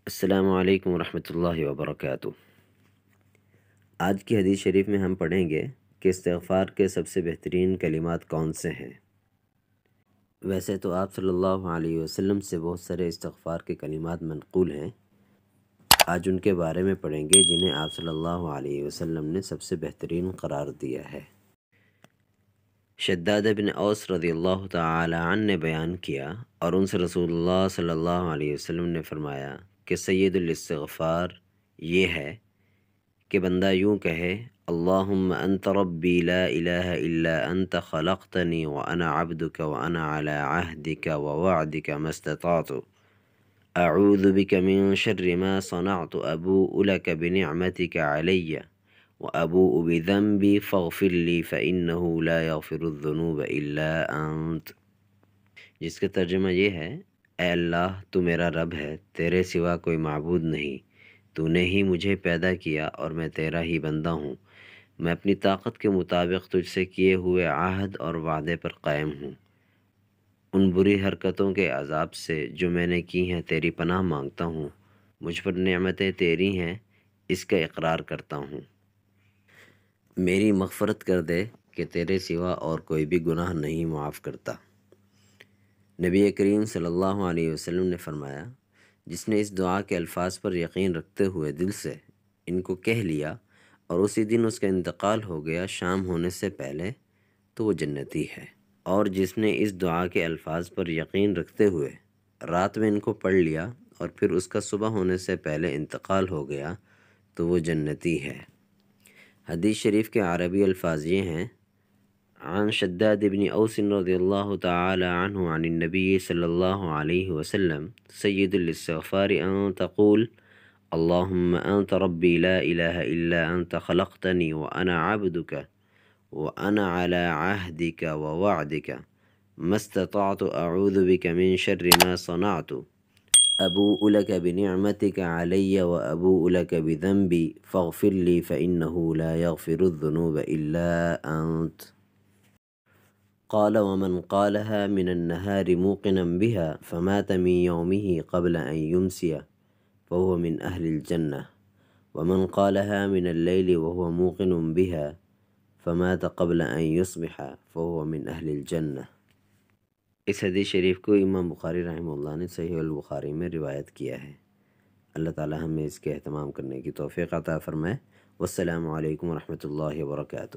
السلام علیکم ورحمۃ اللہ وبرکاتہ۔ آج کی حدیث شریف میں ہم پڑھیں گے کہ استغفار کے سب سے بہترین کلمات کون سے ہیں۔ ویسے تو آپ صلی اللہ علیہ وسلم سے بہت سارے استغفار کے کلمات منقول ہیں، آج ان کے بارے میں پڑھیں گے جنہیں آپ صلی اللہ علیہ وسلم نے سب سے بہترین قرار دیا ہے۔ شداد بن اوس رضی اللہ تعالی عنہ نے بیان کیا اور ان سے رسول اللہ صلی اللہ علیہ وسلم نے فرمایا کہ سید الاستغفار یہ ہے کہ بندہ یوں کہے: اللہم انت ربی لا الہ الا انت خلقتنی وانا عبدک وانا علی عہدک ووعدک ما استطعت اعوذ بک من شر ما صنعت ابوء لک بنعمتک علی وابوء بذنبی فاغفر لی فانہ لا یغفر الذنوب الا انت، جس کا ترجمہ یہ ہے: اے اللہ، تو میرا رب ہے، تیرے سوا کوئی معبود نہیں، تو نے ہی مجھے پیدا کیا اور میں تیرا ہی بندہ ہوں، میں اپنی طاقت کے مطابق تجھ سے کیے ہوئے عہد اور وعدے پر قائم ہوں، ان بری حرکتوں کے عذاب سے جو میں نے کی ہیں تیری پناہ مانگتا ہوں، مجھ پر نعمتیں تیری ہیں اس کا اقرار کرتا ہوں، میری مغفرت کر دے کہ تیرے سوا اور کوئی بھی گناہ نہیں معاف کرتا۔ نبی کریم صلی اللہ علیہ وسلم نے فرمایا: جس نے اس دعا کے الفاظ پر یقین رکھتے ہوئے دل سے ان کو کہہ لیا اور اسی دن اس کا انتقال ہو گیا شام ہونے سے پہلے، تو وہ جنتی ہے، اور جس نے اس دعا کے الفاظ پر یقین رکھتے ہوئے رات میں ان کو پڑھ لیا اور پھر اس کا صبح ہونے سے پہلے انتقال ہو گیا تو وہ جنتی ہے۔ حدیث شریف کے عربی الفاظ یہ ہیں: عن شداد بن اوس رضی اللہ تعالی عنہ عن النبی صلی اللہ علیہ وسلم سید الاستغفار ان تقول اللہم انت ربی لا الہ الا انت خلقتنی وانا عبدک وانا علی عہدک ووعدک ما استطعت اعوذ بک من شر ما صنعت ابوء لک بنعمتک علی وابوء لک بذنبی فاغفر لی فانہ لا یغفر الذنوب الا انت۔ قال ومن قالها من النهار موقنا بها فمات من يومه قبل أن يمسي فهو من أهل الجنة، ومن قالها من الليل وهو موقن بها فمات قبل أن يصبح فهو من أهل الجنة۔ اس حدیث شریف کو امام بخاری رحمہ اللہ نے صحیح البخاری میں روایت کیا ہے۔ اللہ تعالی ہمیں اس کے اہتمام کرنے کی توفیق عطا فرمائے۔ والسلام علیکم ورحمۃ اللہ وبرکاتہ۔